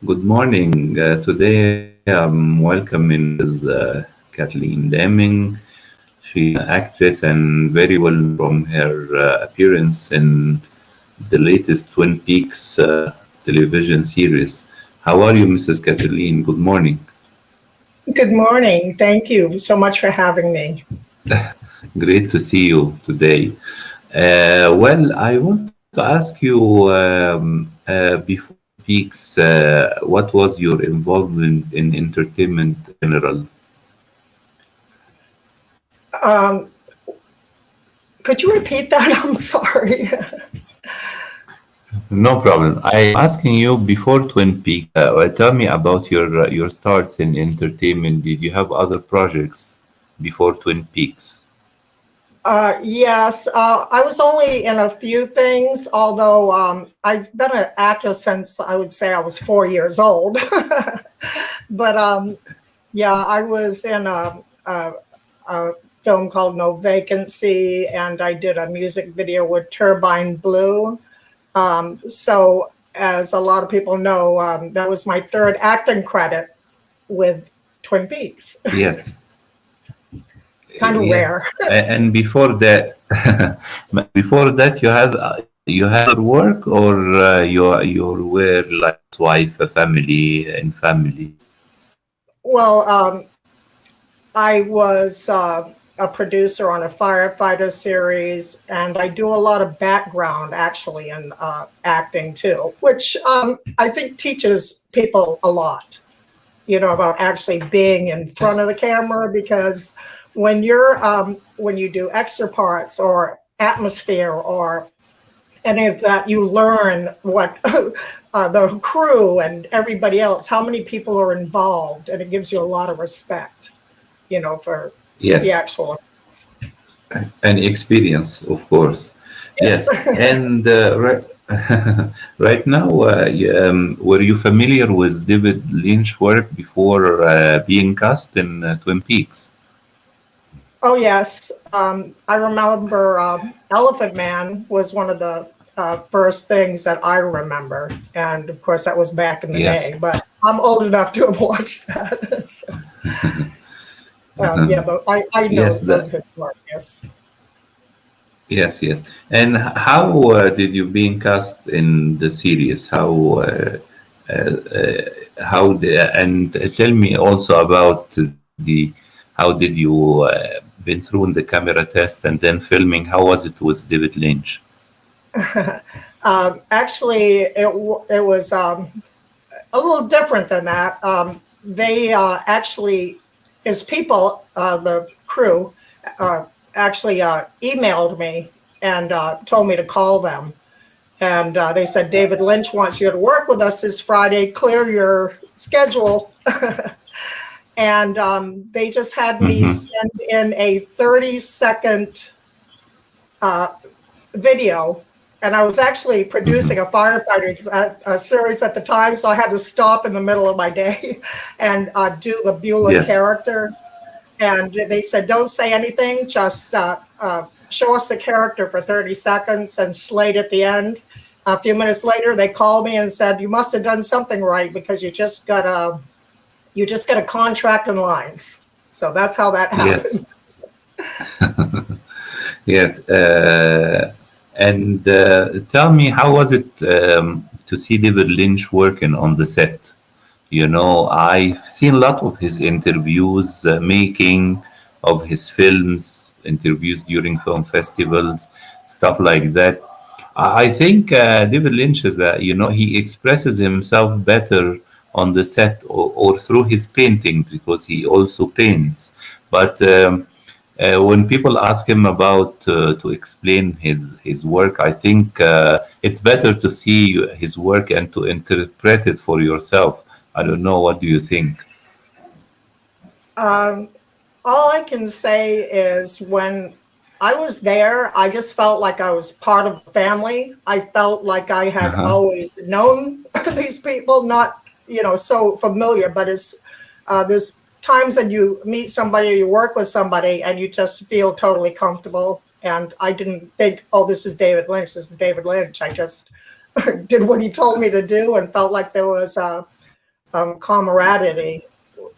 Good morning. Today I'm welcoming Kathleen Deming. She's an actress and very well known from her appearance in the latest Twin Peaks television series. How are you, Mrs. Kathleen? Good morning. Good morning. Thank you so much for having me. Great to see you today. I want to ask you before Peaks, what was your involvement in entertainment in general? Um, could you repeat that? I'm sorry. No problem. I'm asking you before Twin Peaks. Tell me about your starts in entertainment. Did you have other projects before Twin Peaks? Yes, I was only in a few things, although I've been an actor since I would say I was 4 years old. But yeah, I was in a film called No Vacancy, and I did a music video with Turbine Blue. So, as a lot of people know, that was my third acting credit with Twin Peaks. Yes. Kind of Yes. rare. And before that, before that, you had other work, or you were like wife, a family, and family. Well, I was a producer on a firefighter series, and I do a lot of background actually in acting too, which I think teaches people a lot, about actually being in front of the camera, because when you do extra parts or atmosphere or any of that, you learn what the crew and everybody else, how many people are involved, and it gives you a lot of respect, for the Yes, actual. an experience, of course. Yes. Yes, and right now, were you familiar with David Lynch work before being cast in Twin Peaks? Oh, yes. I remember Elephant Man was one of the first things that I remember. And of course, that was back in the Yes. day, but I'm old enough to have watched that. So, yeah, but I Yes, know that. of his work, yes. Yes, yes. And how did you being cast in the series? And tell me also about how did you been through the camera test and then filming? How was it with David Lynch? Actually, it was a little different than that. They actually, his people, the crew, uh, actually emailed me and told me to call them. And they said, David Lynch wants you to work with us this Friday, clear your schedule. And they just had me Mm-hmm. send in a 30-second video. And I was actually Mm-hmm. producing a firefighters series at the time, so I had to stop in the middle of my day and do the Beulah Yes. character. And they said, don't say anything, just show us the character for 30 seconds and slate at the end. A few minutes later, they called me and said, you must have done something right because you just got a contract and lines. So that's how that Yes. happened. Yes. And tell me, how was it to see David Lynch working on the set? I've seen a lot of his interviews, making of his films, interviews during film festivals, stuff like that. I think David Lynch he expresses himself better on the set, or through his paintings, because he also paints. But when people ask him about to explain his work, I think it's better to see his work and to interpret it for yourself. I don't know. What do you think? Um, all I can say is when I was there, I just felt like I was part of the family. I felt like I had Uh-huh. always known these people, not, so familiar, but there's times when you meet somebody, you work with somebody, and you just feel totally comfortable. And I didn't think, oh, this is David Lynch. This is David Lynch. I just did what he told me to do and felt like there was camaraderie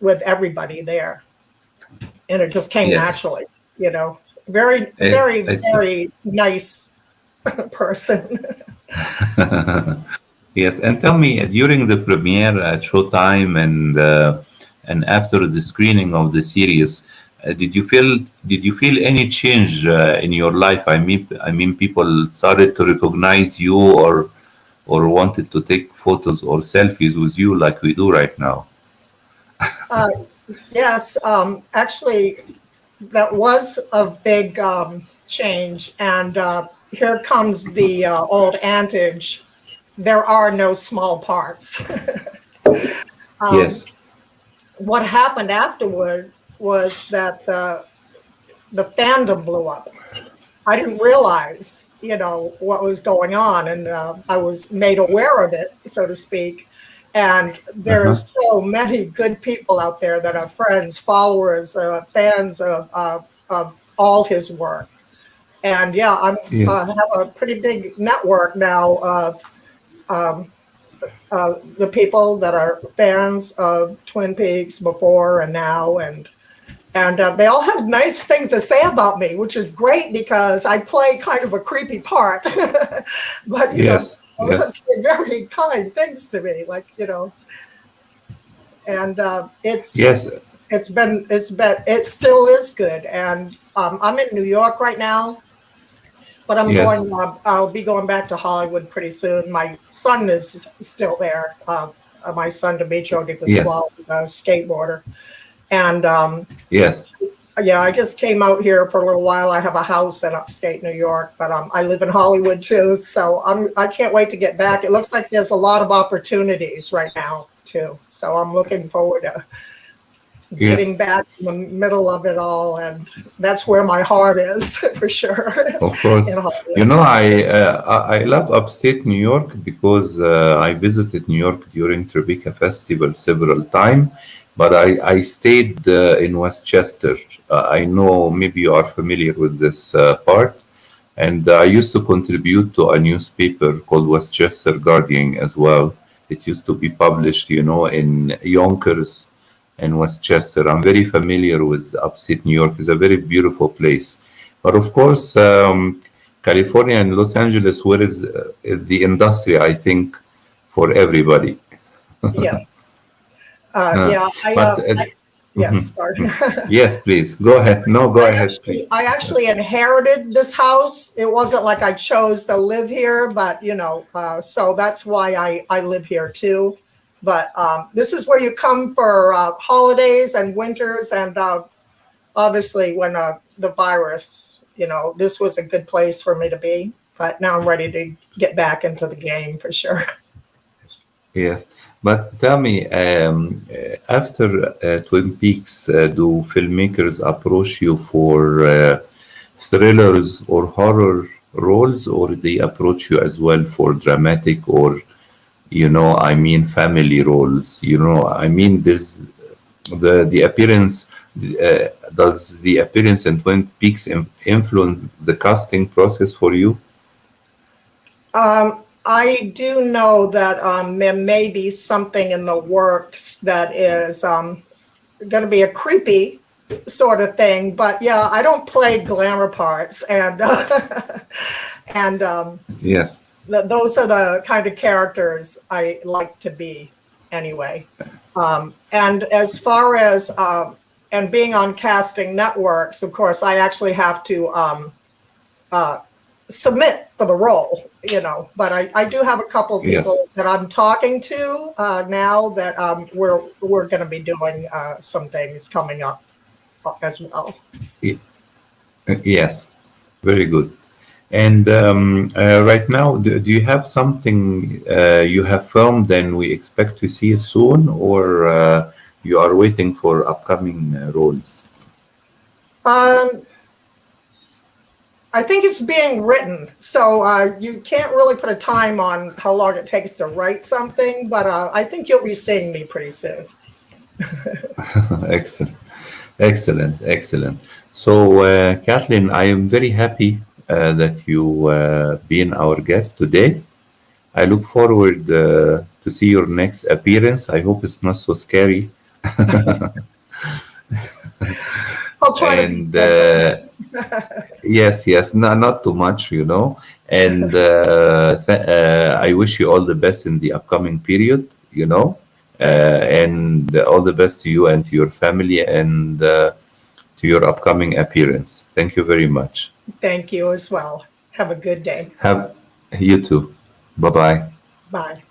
with everybody there, and it just came Yes. naturally. You know, very, very, Excellent. very nice person. Yes, and tell me, during the premiere at Showtime and after the screening of the series, did you feel any change in your life? I mean, people started to recognize you or wanted to take photos or selfies with you like we do right now. Uh, yes, actually, that was a big change. And here comes the old adage, there are no small parts. um, Yes. what happened afterward was that the fandom blew up. I didn't realize, what was going on, and I was made aware of it, so to speak. And Uh-huh. there's so many good people out there that are friends, followers, fans of all his work. And yeah, I Yes. have a pretty big network now of um, the people that are fans of Twin Peaks before and now, and they all have nice things to say about me, which is great because I play kind of a creepy part. But Yes. they Yes. say very kind things to me, like and Yes. it still is good. And I'm in New York right now, but Yes. I'll be going back to Hollywood pretty soon. My son is still there. My son Demetrio De Yes. Pasquale, a skateboarder, and Yes. yeah, I just came out here for a little while. I have a house in upstate New York, but I live in Hollywood too. So I can't wait to get back. It looks like there's a lot of opportunities right now too. So I'm looking forward to Yes. getting back in the middle of it all, and that's where my heart is for sure. Of In course. You Hollywood. know, I love upstate New York because I visited New York during Tribeca Festival several times, but I stayed in Westchester. I know maybe you are familiar with this part, and I used to contribute to a newspaper called Westchester Guardian as well. It used to be published, in Yonkers and Westchester. I'm very familiar with upstate New York. It's a very beautiful place. But of course, California and Los Angeles, where is the industry, I think, for everybody. Yeah, Uh, yeah. but Yes, sorry. yes, please go ahead. No, go ahead, please. I actually inherited this house. It wasn't like I chose to live here, but so that's why I live here too. But this is where you come for holidays and winters, and obviously when the virus, this was a good place for me to be. But now I'm ready to get back into the game for sure. Yes, but tell me, after Twin Peaks, do filmmakers approach you for thrillers or horror roles, or they approach you as well for dramatic or, I mean, family roles? I mean, there's the appearance. Does the appearance in Twin Peaks influence the casting process for you? I do know that there may be something in the works that is going to be a creepy sort of thing, but yeah, I don't play glamour parts, and and Yes. those are the kind of characters I like to be anyway. And as far as and being on casting networks, of course, I actually have to uh, submit for the role, but I do have a couple of Yes. people that I'm talking to now that we're going to be doing some things coming up as well. Y- Yes. Very good. And right now, do you have something you have filmed and we expect to see it soon, or you are waiting for upcoming roles? Um, I think it's being written, so you can't really put a time on how long it takes to write something, but I think you'll be seeing me pretty soon. Excellent, excellent, excellent. So, Kathleen, I am very happy that you been our guest today. I look forward to see your next appearance. I hope it's not so scary. I'll try to be And gentle. yes, no, not too much, you know. And I wish you all the best in the upcoming period, you know, and all the best to you and to your family and to your upcoming appearance. Thank you very much. Thank you as well. Have a good day. Have you too. Bye bye. Bye.